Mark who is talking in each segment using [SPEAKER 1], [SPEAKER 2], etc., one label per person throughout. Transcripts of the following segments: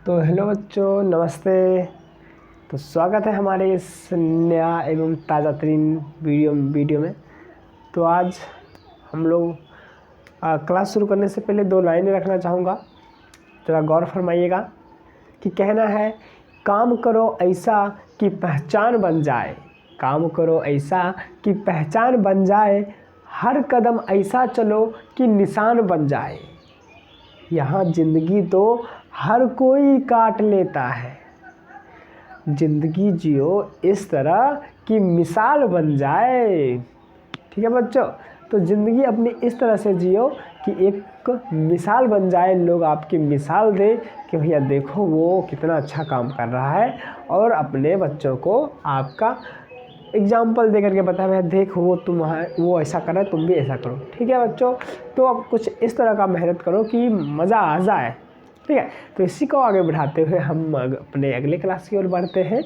[SPEAKER 1] तो हेलो बच्चों, नमस्ते। तो स्वागत है हमारे इस नया एवं ताज़ा तरीन वीडियो में। तो आज हम लोग क्लास शुरू करने से पहले 2 लाइनें रखना चाहूँगा, ज़रा गौर फरमाइएगा। कि कहना है, काम करो ऐसा कि पहचान बन जाए, काम करो ऐसा कि पहचान बन जाए, हर कदम ऐसा चलो कि निशान बन जाए। यहाँ ज़िंदगी तो हर कोई काट लेता है, ज़िंदगी जियो इस तरह कि मिसाल बन जाए। ठीक है बच्चों, तो ज़िंदगी अपनी इस तरह से जियो कि एक मिसाल बन जाए, लोग आपकी मिसाल दें कि भैया देखो वो कितना अच्छा काम कर रहा है, और अपने बच्चों को आपका एग्जाम्पल दे करके बताया भैया देखो वो ऐसा कर रहा है, तुम भी ऐसा करो। ठीक है बच्चों, तो अब कुछ इस तरह का मेहनत करो कि मज़ा आ जाए। ठीक है, तो इसी को आगे बढ़ाते हुए हम अपने अगले क्लास की ओर बढ़ते हैं।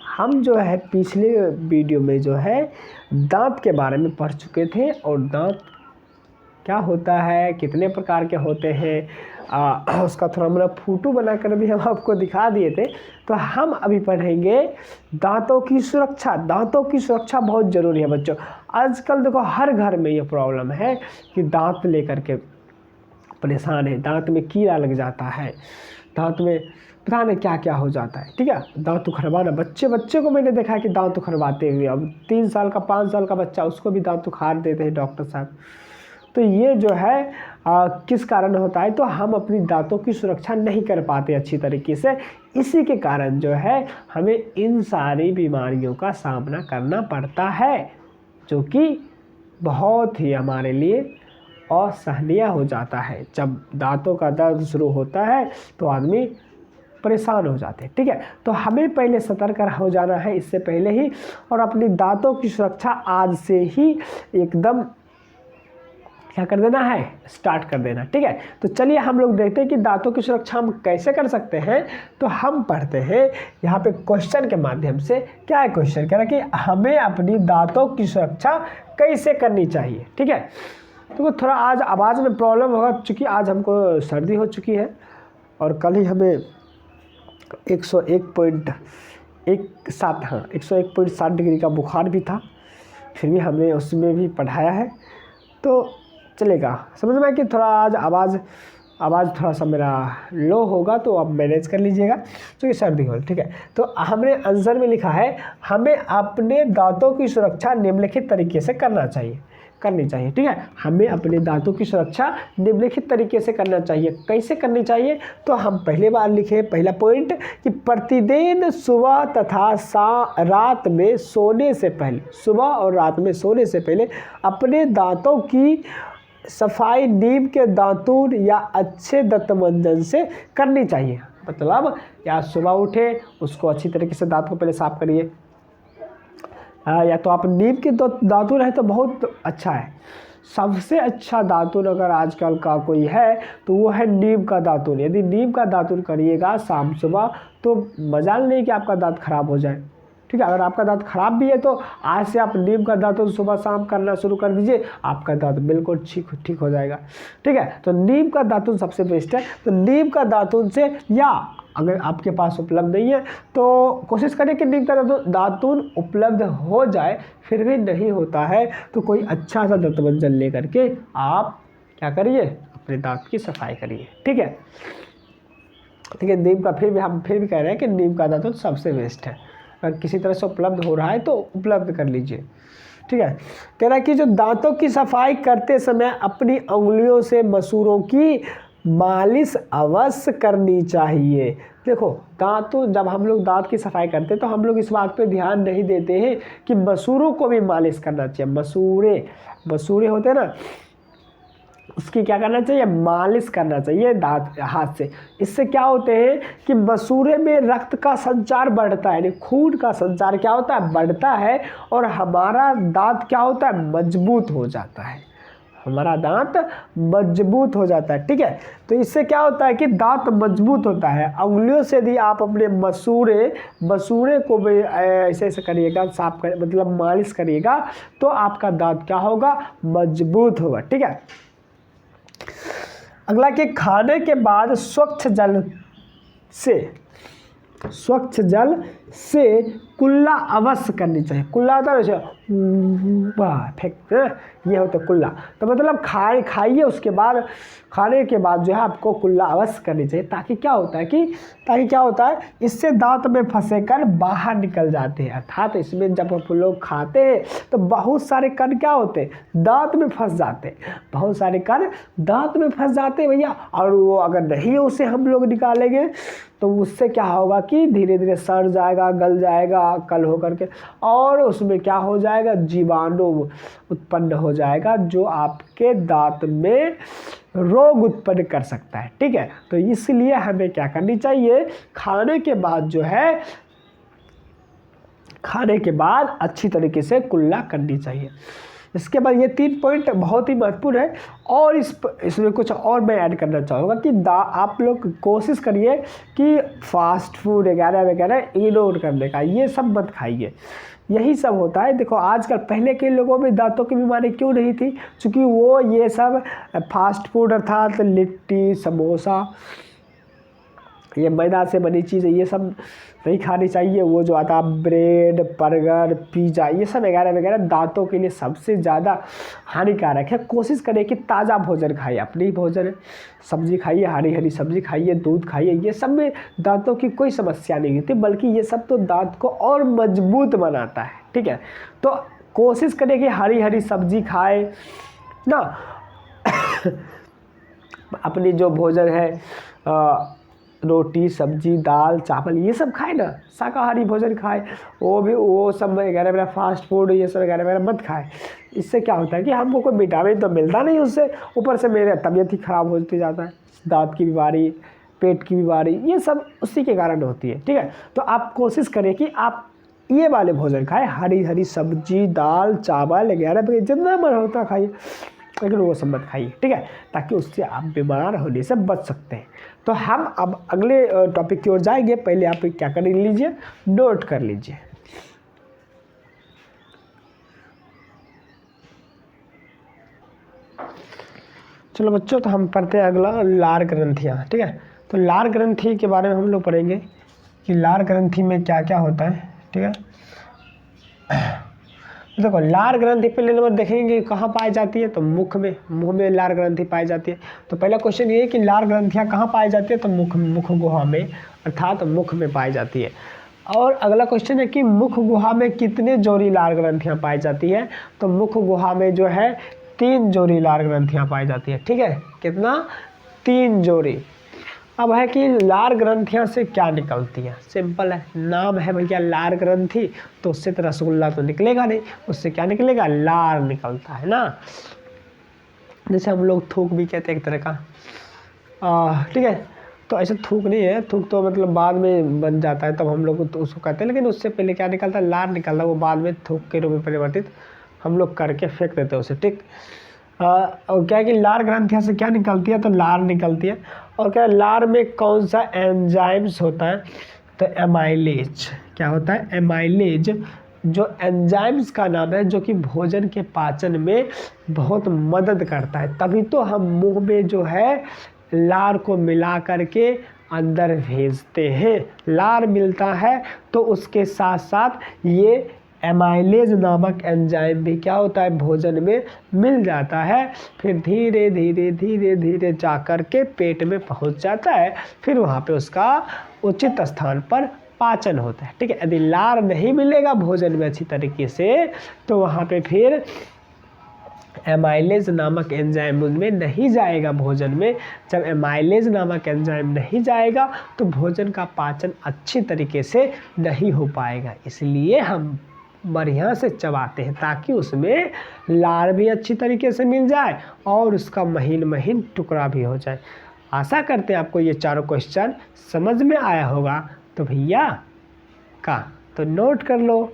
[SPEAKER 1] हम जो है पिछले वीडियो में जो है दांत के बारे में पढ़ चुके थे, और दांत क्या होता है, कितने प्रकार के होते हैं, उसका थोड़ा मोड़ा फोटो बनाकर भी हम आपको दिखा दिए थे। तो हम अभी पढ़ेंगे दांतों की सुरक्षा। दांतों की सुरक्षा बहुत ज़रूरी है बच्चों। आजकल देखो हर घर में ये प्रॉब्लम है कि दांत लेकर के परेशान है, दांत में कीड़ा लग जाता है, दांत में पता नहीं क्या क्या हो जाता है। ठीक है, दांत उखड़वाना, बच्चे को मैंने देखा है कि दांत उखड़वाते हुए, अब 3 साल का 5 साल का बच्चा, उसको भी दांत उखाड़ देते हैं डॉक्टर साहब। तो ये जो है किस कारण होता है, तो हम अपनी दांतों की सुरक्षा नहीं कर पाते अच्छी तरीके से। इसी के कारण जो है हमें इन सारी बीमारियों का सामना करना पड़ता है, जो कि बहुत ही हमारे लिए असहनीय हो जाता है। जब दांतों का दर्द शुरू होता है तो आदमी परेशान हो जाते हैं। ठीक है, तो हमें पहले सतर्क हो जाना है इससे पहले ही, और अपनी दांतों की सुरक्षा आज से ही एकदम क्या कर देना है, स्टार्ट कर देना। ठीक है, तो चलिए हम लोग देखते हैं कि दांतों की सुरक्षा हम कैसे कर सकते हैं। तो हम पढ़ते हैं यहाँ पे क्वेश्चन के माध्यम से। क्या है क्वेश्चन, कह रहा है कि हमें अपनी दांतों की सुरक्षा कैसे करनी चाहिए। ठीक है, तो थोड़ा आज आवाज़ में प्रॉब्लम होगा, चूँकि आज हमको सर्दी हो चुकी है, और कल ही हमें 101.7 डिग्री का बुखार भी था, फिर भी हमने उसमें भी पढ़ाया है। तो चलेगा, समझ में कि थोड़ा आज आवाज़ थोड़ा सा मेरा लो होगा, तो आप मैनेज कर लीजिएगा क्योंकि सर्दी हो। ठीक है, तो हमने आंसर में लिखा है, हमें अपने दांतों की सुरक्षा निम्नलिखित तरीके से करनी चाहिए। ठीक है, हमें अपने दांतों की सुरक्षा निम्नलिखित तरीके से करना चाहिए। कैसे करनी चाहिए, तो हम पहले बार लिखे पहला पॉइंट कि प्रतिदिन सुबह तथा रात में सोने से पहले, सुबह और रात में सोने से पहले अपने दांतों की सफाई नीम के दातून या अच्छे दंतमंजन से करनी चाहिए। मतलब या सुबह उठे उसको अच्छी तरीके से दांत को पहले साफ करिए, या तो आप नीम के दातून है तो बहुत अच्छा है। सबसे अच्छा दातून अगर आजकल का कोई है तो वो है नीम का दातून। यदि नीम का दातून करिएगा शाम सुबह तो मजाल नहीं कि आपका दांत खराब हो जाए। ठीक है, अगर आपका दांत खराब भी है तो आज से आप नीम का दातून सुबह शाम करना शुरू कर दीजिए, आपका दांत बिल्कुल ठीक हो जाएगा। ठीक है, तो नीम का दातून सबसे बेस्ट है। तो नीम का दातून से, या अगर आपके पास उपलब्ध नहीं है तो कोशिश करें कि नीम का दातून उपलब्ध हो जाए, फिर भी नहीं होता है तो कोई अच्छा सा दंतमंजन ले करके आप क्या करिए, अपने दांत की सफाई करिए। ठीक है, नीम का हम फिर भी कह रहे हैं कि नीम का दातून सबसे बेस्ट है। अगर किसी तरह से उपलब्ध हो रहा है तो उपलब्ध कर लीजिए। ठीक है, कह रहा है कि जो दांतों की सफाई करते समय अपनी उंगलियों से मसूड़ों की मालिश अवश्य करनी चाहिए। देखो दांतों, जब हम लोग दांत की सफाई करते हैं तो हम लोग इस बात पे ध्यान नहीं देते हैं कि मसूड़ों को भी मालिश करना चाहिए। मसूड़े होते हैं ना, उसकी क्या करना चाहिए, मालिश करना चाहिए दांत हाथ से। इससे क्या होते हैं कि मसूड़े में रक्त का संचार बढ़ता है, यानी खून का संचार क्या होता है, बढ़ता है, और हमारा दांत क्या होता है, मजबूत हो जाता है। हमारा दांत मजबूत हो जाता है। ठीक है, तो इससे क्या होता है कि दांत मजबूत होता है। उंगलियों से यदि आप अपने मसूड़े को भी ऐसे करिएगा, साफ कर मतलब मालिश करिएगा, तो आपका दांत क्या होगा, मजबूत होगा। ठीक है, अगला कि खाने के बाद स्वच्छ जल से, स्वच्छ जल से कुल्ला अवश्य करनी चाहिए। कुल्ला होता है वाह फेंक, ये होता है कुल्ला। तो मतलब खाइए, उसके बाद खाने के बाद जो है आपको कुल्ला अवश्य करनी चाहिए। ताकि क्या होता है इससे दांत में फंसे कण बाहर निकल जाते हैं। अर्थात इसमें जब हम लोग खाते हैं तो बहुत सारे कण क्या होते हैं, दांत में फंस जाते हैं, बहुत सारे कण दांत में फंस जाते हैं भैया। और वो अगर नहीं उसे हम लोग निकालेंगे तो उससे क्या होगा कि धीरे धीरे सड़ जाएगा, गल जाएगा कल होकर के, और उसमें क्या हो जाएगा, जीवाणु उत्पन्न हो जाएगा जो आपके दांत में रोग उत्पन्न कर सकता है। ठीक है, तो इसलिए हमें क्या करनी चाहिए, खाने के बाद अच्छी तरीके से कुल्ला करनी चाहिए। इसके बाद ये 3 पॉइंट बहुत ही महत्वपूर्ण है। और इसमें कुछ और मैं ऐड करना चाहूँगा कि आप लोग कोशिश करिए कि फास्ट फूड वगैरह इग्नोर करने का, ये सब मत खाइए। यही सब होता है। देखो आजकल, पहले के लोगों में दांतों की बीमारी क्यों नहीं थी, क्योंकि वो ये सब फास्ट फूड अर्थात लिट्टी समोसा, ये मैदा से बनी चीज़ें, ये सब नहीं खानी चाहिए। वो जो आता ब्रेड बर्गर पिज़्ज़ा, ये सब वगैरह दांतों के लिए सबसे ज़्यादा हानिकारक है। कोशिश करें कि ताज़ा भोजन खाइए, अपनी भोजन सब्जी खाइए, हरी हरी सब्जी खाइए, दूध खाइए। ये सब में दांतों की कोई समस्या नहीं होती, बल्कि ये सब तो दांत को और मजबूत बनाता है। ठीक है, तो कोशिश करें कि हरी हरी सब्जी खाए ना। अपनी जो भोजन है रोटी सब्जी दाल चावल ये सब खाए ना, शाकाहारी भोजन खाए। वो सब वगैरह फास्ट फूड ये सब वगैरह मत खाए। इससे क्या होता है कि हमको कोई विटामिन तो मिलता नहीं उससे, ऊपर से मेरा तबीयत ही ख़राब होती जाता है, दांत की बीमारी, पेट की बीमारी, ये सब उसी के कारण होती है। ठीक है, तो आप कोशिश करें कि आप ये वाले भोजन खाएं, हरी हरी सब्जी दाल चावल वगैरह जितना मन होता है खाइए, लेकिन वो सब मत खाइए। ठीक है, ताकि उससे आप बीमार होने से बच सकते हैं। तो हम अब अगले टॉपिक की ओर जाएंगे। पहले आप क्या कर लीजिए, नोट कर लीजिए। चलो बच्चों, तो हम पढ़ते हैं अगला लार ग्रंथियाँ। ठीक है, तो लार ग्रंथि के बारे में हम लोग पढ़ेंगे कि लार ग्रंथि में क्या क्या होता है। ठीक है, देखो लार ग्रंथि पहले नंबर देखेंगे कहाँ पाई जाती है, तो मुख में लार ग्रंथि पाई जाती है। तो पहला क्वेश्चन ये है कि लार ग्रंथियाँ कहाँ पाई जाती है, तो मुख गुहा में, अर्थात मुख में पाई जाती है। और अगला क्वेश्चन है कि मुख गुहा में कितने जोड़ी लार ग्रंथियाँ पाई जाती है, तो मुख गुहा में जो है 3 जोड़ी लार ग्रंथियाँ पाई जाती है। ठीक है, कितना, 3 जोड़ी। अब है कि लार ग्रंथियाँ से क्या निकलती है, सिंपल है, नाम है भैया लार ग्रंथि, तो उससे तो रसगुल्ला तो निकलेगा नहीं, उससे क्या निकलेगा, लार निकलता है ना। जैसे हम लोग थूक भी कहते हैं एक तरह का। ठीक है, तो ऐसे थूक नहीं है, थूक तो मतलब बाद में बन जाता है तब हम लोग तो उसको कहते हैं, लेकिन उससे पहले क्या निकलता है, लार निकलता है, वो बाद में थूक के रूप में परिवर्तित हम लोग करके फेंक देते हैं उसे। ठीक, और क्या है कि लार ग्रंथियाँ से क्या निकलती है, तो लार निकलती है। और क्या लार में कौन सा एंजाइम्स होता है, तो एमाइलेज। क्या होता है, एमाइलेज, जो एंजाइम्स का नाम है, जो कि भोजन के पाचन में बहुत मदद करता है। तभी तो हम मुंह में जो है लार को मिला करके अंदर भेजते हैं। लार मिलता है तो उसके साथ साथ ये एमाइलेज नामक एंजाइम भी क्या होता है, भोजन में मिल जाता है। फिर धीरे धीरे धीरे धीरे जा कर के पेट में पहुंच जाता है, फिर वहाँ पे उसका उचित स्थान पर पाचन होता है। ठीक है, यदि लार नहीं मिलेगा भोजन में अच्छी तरीके से, तो वहाँ पे फिर एमाइलेज नामक एंजाइम में नहीं जाएगा भोजन में। जब एमाइलेज नामक एंजाइम नहीं जाएगा तो भोजन का पाचन अच्छी तरीके से नहीं हो पाएगा। इसलिए हम बढ़िया से चबाते हैं ताकि उसमें लार भी अच्छी तरीके से मिल जाए और उसका महीन महीन टुकड़ा भी हो जाए। आशा करते हैं आपको ये चारों क्वेश्चन समझ में आया होगा। तो भैया तो नोट कर लो।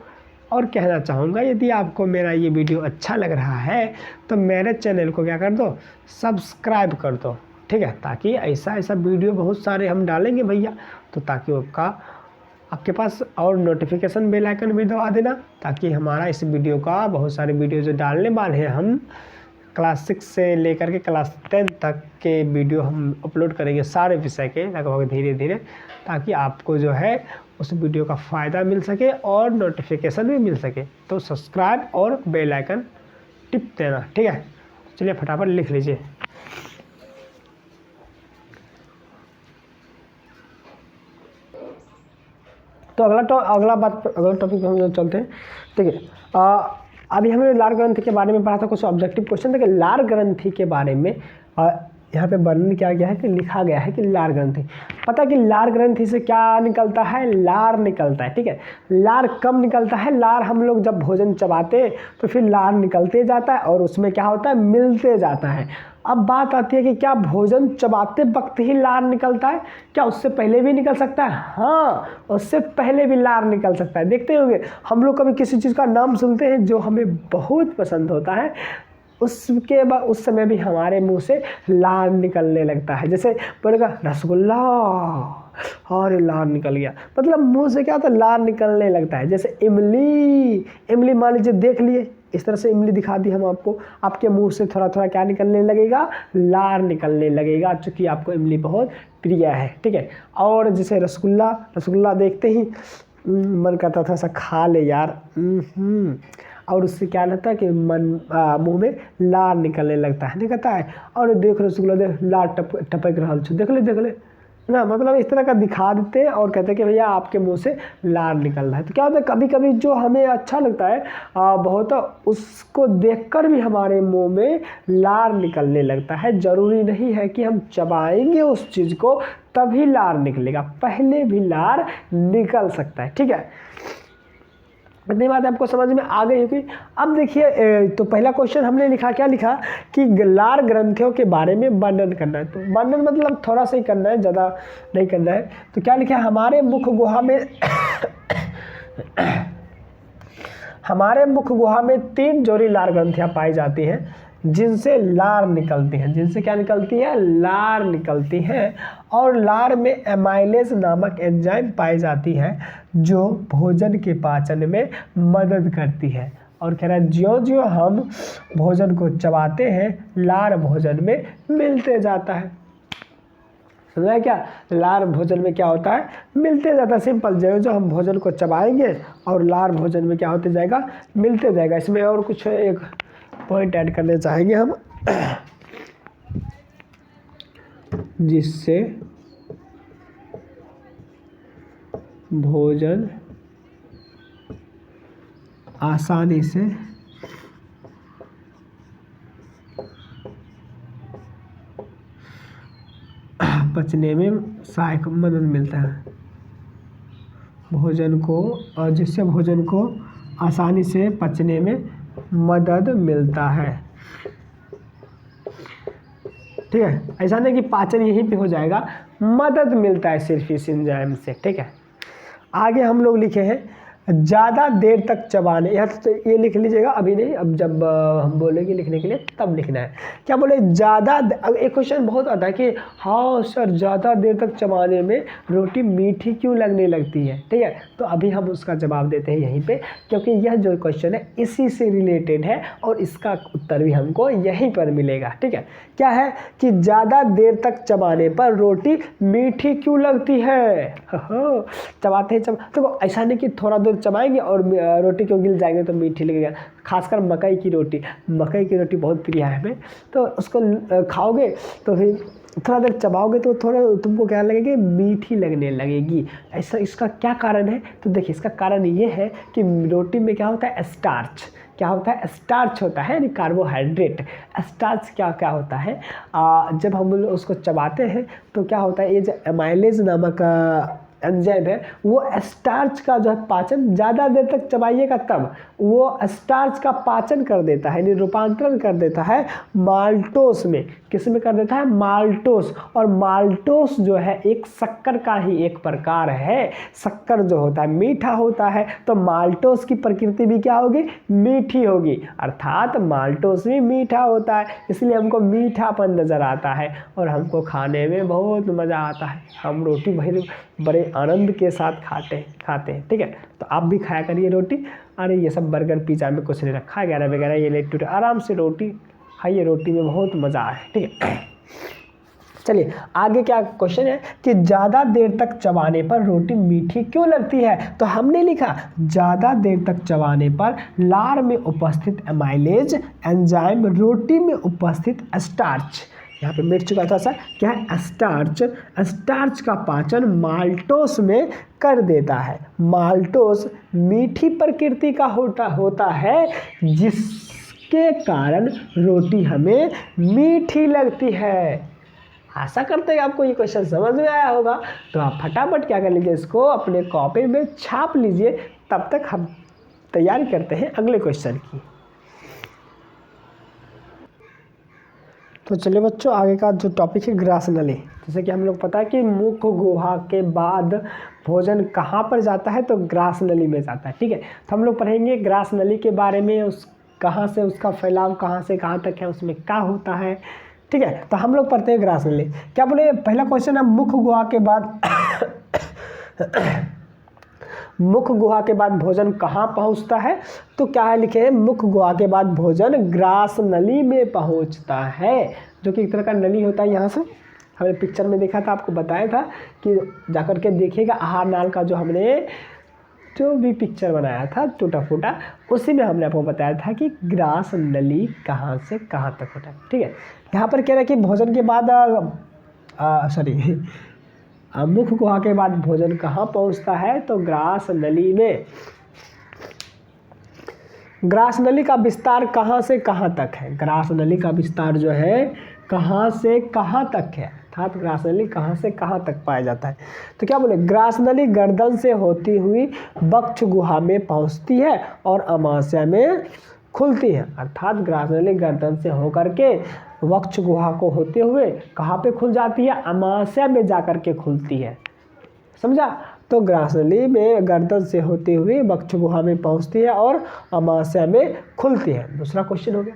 [SPEAKER 1] और कहना चाहूँगा, यदि आपको मेरा ये वीडियो अच्छा लग रहा है तो मेरे चैनल को क्या कर दो, सब्सक्राइब कर दो। ठीक है, ताकि ऐसा वीडियो बहुत सारे हम डालेंगे भैया, तो ताकि आपके पास और नोटिफिकेशन बेल आइकन भी दबा देना, ताकि हमारा इस वीडियो का बहुत सारे वीडियो जो डालने वाले हैं हम क्लास 6 से लेकर के क्लास 10 तक के वीडियो हम अपलोड करेंगे सारे विषय के लगभग धीरे धीरे, ताकि आपको जो है उस वीडियो का फ़ायदा मिल सके और नोटिफिकेशन भी मिल सके। तो सब्सक्राइब और बेल आइकन टिप देना, ठीक है। चलिए फटाफट लिख लीजिए। तो अगला टॉपिक हम लोग चलते हैं, ठीक है। अभी हमने लार ग्रंथि के बारे में पढ़ा था, कुछ ऑब्जेक्टिव क्वेश्चन। देखिए लार ग्रंथि के बारे में यहाँ पे वर्णन किया गया है कि लिखा गया है कि लार ग्रंथि, पता है कि लार ग्रंथि से क्या निकलता है, लार निकलता है, ठीक है। लार कब निकलता है, लार हम लोग जब भोजन चबाते तो फिर लार निकलते जाता है और उसमें क्या होता है, मिलते जाता है। अब बात आती है कि क्या भोजन चबाते वक्त ही लार निकलता है, क्या उससे पहले भी निकल सकता है? हाँ, उससे पहले भी लार निकल सकता है। देखते होंगे हम लोग कभी किसी चीज़ का नाम सुनते हैं जो हमें बहुत पसंद होता है, उसके बाद उस समय भी हमारे मुंह से लार निकलने लगता है। जैसे बोलेगा रसगुल्ला और लार निकल गया, मतलब मुंह से क्या होता है, लार निकलने लगता है। जैसे इमली मान लीजिए, देख लिए इस तरह से इमली दिखा दी हम आपको, आपके मुंह से थोड़ा थोड़ा क्या निकलने लगेगा, लार निकलने लगेगा, चूँकि आपको इमली बहुत प्रिय है, ठीक है। और जैसे रसगुल्ला देखते ही मन करता था ऐसा खा ले यार, और उससे क्या लगता है कि मुंह में लार निकलने लगता है, नहीं कहता है। और देख रसगुल्ला देख लार टपक रहा है, देख ले ना, मतलब इस तरह का दिखा देते हैं और कहते हैं कि भैया आपके मुंह से लार निकल रहा है। तो क्या होता है, कभी कभी जो हमें अच्छा लगता है बहुत, उसको देखकर भी हमारे मुंह में लार निकलने लगता है। ज़रूरी नहीं है कि हम चबाएंगे उस चीज़ को तभी लार निकलेगा, पहले भी लार निकल सकता है, ठीक है। इतनी बात आपको समझ में आ गई होगी। अब देखिए, तो पहला क्वेश्चन हमने लिखा, क्या लिखा कि लार ग्रंथियों के बारे में वर्णन करना है। तो वर्णन मतलब थोड़ा सा ही करना है, ज़्यादा नहीं करना है। तो क्या लिखा है, हमारे मुख गुहा में 3 जोड़ी लार ग्रंथियाँ पाई जाती हैं जिनसे लार निकलती हैं, जिनसे क्या निकलती है, लार निकलती है। और लार में एमाइलेज नामक एंजाइम पाई जाती है जो भोजन के पाचन में मदद करती है। और कह रहा है ज्यों-ज्यों हम भोजन को चबाते हैं लार भोजन में मिलते जाता है। समझा क्या, लार भोजन में क्या होता है, मिलते जाता है। सिंपल, जो हम भोजन को चबाएंगे और लार भोजन में क्या होते जाएगा, मिलते जाएगा। इसमें और कुछ एक पॉइंट ऐड करने चाहेंगे हम, जिससे भोजन आसानी से पचने में सहायक मदद मिलता है भोजन को, और जिससे भोजन को आसानी से पचने में मदद मिलता है, ठीक है। ऐसा नहीं कि पाचन यहीं पे हो जाएगा, मदद मिलता है सिर्फ इस एंजाइम से, ठीक है। आगे हम लोग लिखे हैं ज़्यादा देर तक चबाने, यहाँ तो ये लिख लीजिएगा, अभी नहीं, अब जब हम बोलेंगे लिखने के लिए तब लिखना है। क्या बोले, ज़्यादा, एक क्वेश्चन बहुत आता है कि हाँ सर ज़्यादा देर तक चबाने में रोटी मीठी क्यों लगने लगती है, ठीक है। तो अभी हम उसका जवाब देते हैं यहीं पे, क्योंकि यह जो क्वेश्चन है इसी से रिलेटेड है और इसका उत्तर भी हमको यहीं पर मिलेगा, ठीक है। क्या है कि ज़्यादा देर तक चबाने पर रोटी मीठी क्यों लगती है, चबाते हैं तो ऐसा नहीं कि थोड़ा दूर चबाएंगे और रोटी क्यों गिल जाएंगे तो मीठी लगेगा। खासकर मकई की रोटी बहुत प्रिय है हमें, तो उसको खाओगे तो फिर थोड़ा देर चबाओगे तो थोड़ा तुमको क्या लगेगी, मीठी लगने लगेगी। ऐसा इसका क्या कारण है, तो देखिए इसका कारण ये है कि रोटी में क्या होता है, स्टार्च, क्या होता है, स्टार्च होता है, यानी कार्बोहाइड्रेट। स्टार्च क्या होता है, जब हम उसको चबाते हैं तो क्या होता है, ये जो एमाइलेज नामक एंजाइम है वो स्टार्च का जो है पाचन, ज़्यादा देर तक चबाइएगा तब वो स्टार्च का पाचन कर देता है, यानी रूपांतरण कर देता है माल्टोस में। किस में कर देता है, माल्टोस। और माल्टोस जो है एक शक्कर का ही एक प्रकार है। शक्कर जो होता है मीठा होता है, तो माल्टोस की प्रकृति भी क्या होगी, मीठी होगी, अर्थात माल्टोस भी मीठा होता है, इसलिए हमको मीठापन नज़र आता है और हमको खाने में बहुत मज़ा आता है। हम रोटी बड़े आनंद के साथ खाते हैं, ठीक है। तो आप भी खाया करिए रोटी। अरे ये सब बर्गर पिज़्ज़ा में कुछ नहीं रखा वगैरह वगैरह, ये लेट टूट आराम से रोटी खाइए, रोटी में बहुत मज़ा है। ठीक है, चलिए आगे क्या क्वेश्चन है कि ज़्यादा देर तक चबाने पर रोटी मीठी क्यों लगती है। तो हमने लिखा ज़्यादा देर तक चबाने पर लार में उपस्थित एमाइलेज एंजाइम रोटी में उपस्थित स्टार्च, यहाँ पे मिट चुका था सर, क्या है स्टार्च का पाचन माल्टोस में कर देता है। माल्टोस मीठी प्रकृति का होता है जिसके कारण रोटी हमें मीठी लगती है। आशा करते हैं आपको ये क्वेश्चन समझ में आया होगा। तो आप फटाफट क्या कर लीजिए, इसको अपने कॉपी में छाप लीजिए। तब तक हम तैयारी करते हैं अगले क्वेश्चन की। तो चलिए बच्चों, आगे का जो टॉपिक है ग्रास नली। जैसे कि हम लोग पता है कि मुख गुहा के बाद भोजन कहाँ पर जाता है, तो ग्रास नली में जाता है। ठीक है, तो हम लोग पढ़ेंगे ग्रास नली के बारे में, उस कहाँ से उसका फैलाव कहाँ से कहाँ तक है, उसमें क्या होता है। ठीक है, तो हम लोग पढ़ते हैं ग्रास नली। क्या बोले, पहला क्वेश्चन है मुख गुहा के बाद मुख गुहा के बाद भोजन कहाँ पहुँचता है। तो क्या है लिखे हैं, मुख गुहा के बाद भोजन ग्रास नली में पहुँचता है, जो कि एक तरह का नली होता है। यहाँ से हमने पिक्चर में देखा था, आपको बताया था कि जाकर के देखिएगा आहार नाल का जो भी पिक्चर बनाया था टूटा फूटा, उसी में हमने आपको बताया था कि ग्रास नली कहाँ से कहाँ तक होता है। ठीक है, यहाँ पर कह रहा है कि भोजन के बाद मुख गुहा के बाद भोजन कहाँ पहुँचता है, तो ग्रास नली में। ग्रास नली का विस्तार कहाँ से कहाँ तक है, ग्रास नली का विस्तार जो है कहाँ से कहाँ तक है, अर्थात ग्रास नली कहाँ से कहाँ तक पाया जाता है। तो क्या बोले, ग्रास नली गर्दन से होती हुई वक्ष गुहा में पहुँचती है और अमाशय में खुलती है। अर्थात ग्रास नली गर्दन से होकर के वक्ष गुहा को होते हुए कहाँ पे खुल जाती है, अमाशय में जाकर के खुलती है। समझा, तो ग्रास नली में गर्दन से होते हुए वक्ष गुहा में पहुँचती है और अमाशय में खुलती है। दूसरा क्वेश्चन हो गया।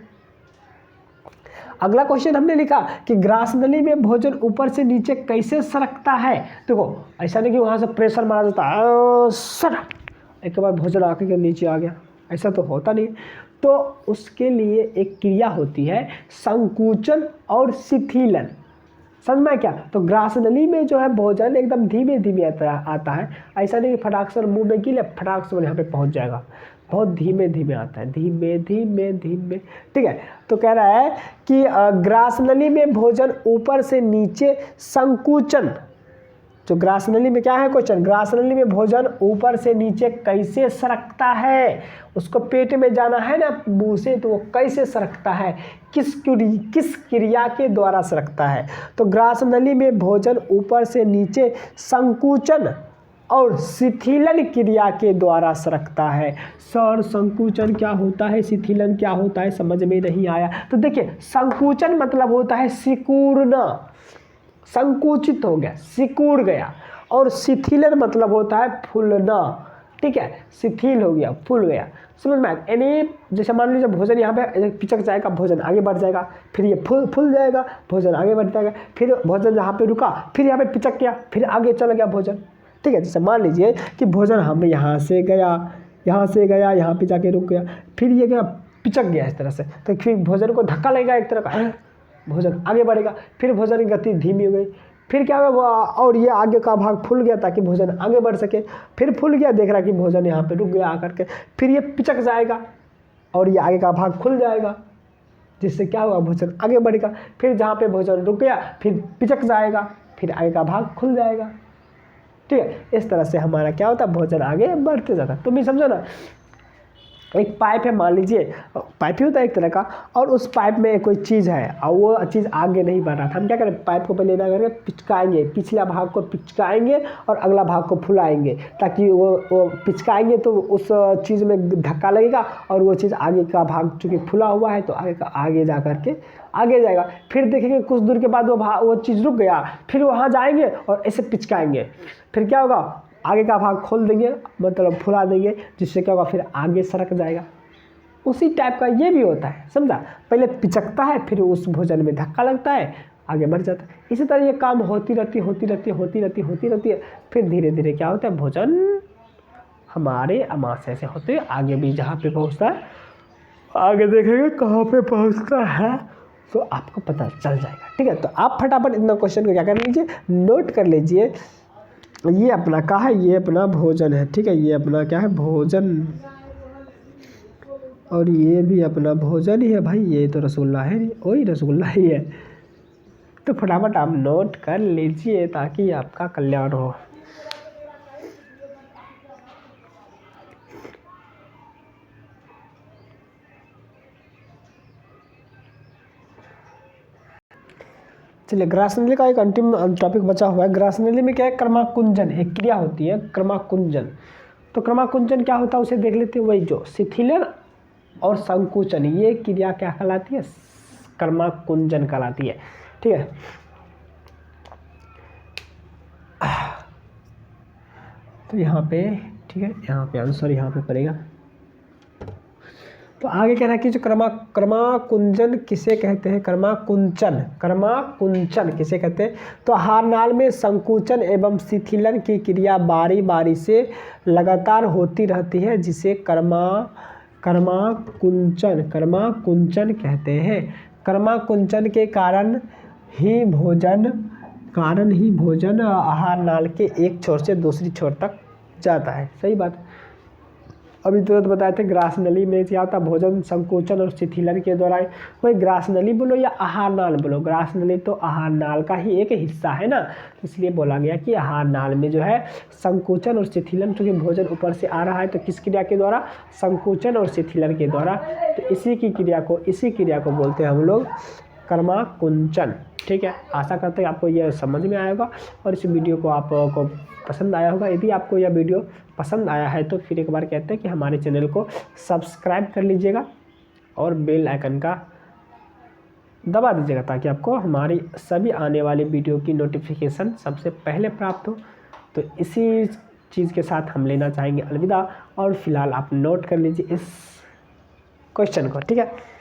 [SPEAKER 1] अगला क्वेश्चन हमने लिखा कि ग्रास नली में भोजन ऊपर से नीचे कैसे सरकता है। देखो, ऐसा नहीं कि वहाँ से प्रेशर मारा जाता है सर एक बार भोजन आके के नीचे आ गया, ऐसा तो होता नहीं। तो उसके लिए एक क्रिया होती है संकुचन और शिथिलन। समझ में क्या, तो ग्रास नली में जो है भोजन एकदम धीमे धीमे आता है, ऐसा नहीं कि फटाक से मुंह में गिले फटाक से यहाँ पे पहुँच जाएगा, बहुत धीमे धीमे आता है, धीमे धीमे धीमे। ठीक है, तो कह रहा है कि ग्रास नली में भोजन ऊपर से नीचे संकुचन, जो ग्रास नली में क्या है क्वेश्चन, ग्रास नली में भोजन ऊपर से नीचे कैसे सरकता है, उसको पेट में जाना है ना मुंह से, तो वो कैसे सरकता है, किस क्रिया के द्वारा सरकता है। तो ग्रास नली में भोजन ऊपर से नीचे संकुचन और शिथिलन क्रिया के द्वारा सरकता है। सर संकुचन क्या होता है, शिथिलन क्या होता है, समझ में नहीं आया। तो देखिए, संकुचन मतलब होता है सिकुड़ना, संकुचित हो गया, सिकुड़ गया, और शिथिलन मतलब होता है फूलना। ठीक है, शिथिल हो गया, फूल गया। समझ में, यानी जैसे मान लीजिए भोजन यहाँ पे पिचक जाएगा, भोजन आगे बढ़ जाएगा, फिर ये फूल जाएगा, भोजन आगे बढ़ जाएगा, फिर भोजन जहाँ पे रुका फिर यहाँ पे पिचक गया, फिर आगे चल गया भोजन। ठीक है, जैसे मान लीजिए कि भोजन हमें यहाँ से गया, यहाँ पे जाके रुक गया, फिर ये गया पिचक गया इस तरह से, तो फिर भोजन को धक्का लगेगा एक तरह का, भोजन आगे बढ़ेगा, फिर भोजन की गति धीमी हो गई, फिर क्या हुआ और ये आगे का भाग फूल गया ताकि भोजन आगे बढ़ सके, फिर फूल गया, देख रहा कि भोजन यहाँ पे रुक गया आकर के, फिर ये पिचक जाएगा और ये आगे का भाग खुल जाएगा, जिससे क्या होगा भोजन आगे बढ़ेगा, फिर जहाँ पे भोजन रुक गया फिर पिचक जाएगा, फिर आगे का भाग खुल जाएगा। ठीक है, इस तरह से हमारा क्या होता है, भोजन आगे बढ़ते जाता है। तुम भी समझो ना, एक पाइप है, मान लीजिए पाइप ही होता है एक तरह का, और उस पाइप में कोई चीज़ है और वो चीज़ आगे नहीं बढ़ रहा था, हम क्या करें, पाइप को पहले ना करके पिचकाएंगे, पिछला भाग को पिचकाएंगे और अगला भाग को फुलाएंगे, ताकि वो पिचकाएंगे तो उस चीज़ में धक्का लगेगा और वो चीज़ आगे का भाग चूँकि फुला हुआ है तो आगे जा करके आगे जाएगा। फिर देखेंगे कुछ दूर के बाद वो चीज़ रुक गया, फिर वहाँ जाएंगे और ऐसे पिचकाएंगे, फिर क्या होगा, आगे का भाग खोल देंगे, मतलब फुला देंगे, जिससे क्या होगा, फिर आगे सरक जाएगा। उसी टाइप का ये भी होता है, समझा, पहले पिचकता है, फिर उस भोजन में धक्का लगता है, आगे बढ़ जाता है। इसी तरह ये काम होती रहती है, फिर धीरे धीरे क्या होता है, भोजन हमारे अमाशय से होते आगे भी जहाँ पे पहुँचता है, आगे देखेंगे कहाँ पे पहुँचता है। तो आपको पता चल जाएगा। ठीक है, तो आप फटाफट इतना क्वेश्चन को क्या कर लीजिए, नोट कर लीजिए। ये अपना क्या है, ये अपना भोजन है। ठीक है, ये अपना क्या है, भोजन, और ये भी अपना भोजन ही है भाई, ये तो रसगुल्ला है नहीं, वही रसगुल्ला ही है। तो फटाफट आप नोट कर लीजिए ताकि आपका कल्याण हो। चलिए, ग्रासनली का एक अंतिम टॉपिक बचा हुआ है। ग्रासनली में क्या है, क्रमाकुंजन एक क्रिया होती है, क्रमाकुंजन। तो क्रमाकुंजन क्या होता है उसे देख लेते हैं। वही जो शिथिलन और संकुचन, ये क्रिया क्या कहलाती है, क्रमाकुंजन कहलाती है। ठीक है, तो यहाँ पे ठीक है, यहाँ पे आंसर यहाँ पे पड़ेगा। तो आगे कह रहा है कि जो क्रमाकुंजन किसे कहते हैं, क्रमाकुंचन किसे कहते हैं। तो आहार नाल में संकुचन एवं शिथिलन की क्रिया बारी बारी से लगातार होती रहती है, जिसे क्रमाकुंचन कहते हैं। क्रमाकुंचन के कारण ही भोजन आहार नाल के एक छोर से दूसरी छोर तक जाता है। सही बात। अभी तुरंत बताए थे ग्रास नली में क्या होता है, भोजन संकोचन और शिथिलन के दौरान। वही ग्रास नली बोलो या आहार नाल बोलो, ग्रास नली तो आहार नाल का ही एक हिस्सा है ना, इसलिए बोला गया कि आहार नाल में जो है संकोचन और शिथिलन, क्योंकि भोजन ऊपर से आ रहा है तो किस क्रिया के द्वारा, संकोचन और शिथिलन के द्वारा। तो इसी क्रिया को बोलते हैं हम लोग क्रमाकुंचन। ठीक है, आशा करते हैं आपको यह समझ में आएगा और इस वीडियो को आपको पसंद आया होगा। यदि आपको यह वीडियो पसंद आया है तो फिर एक बार कहते हैं कि हमारे चैनल को सब्सक्राइब कर लीजिएगा और बेल आइकन का दबा दीजिएगा ताकि आपको हमारी सभी आने वाली वीडियो की नोटिफिकेशन सबसे पहले प्राप्त हो। तो इसी चीज़ के साथ हम लेना चाहेंगे अलविदा, और फिलहाल आप नोट कर लीजिए इस क्वेश्चन को। ठीक है।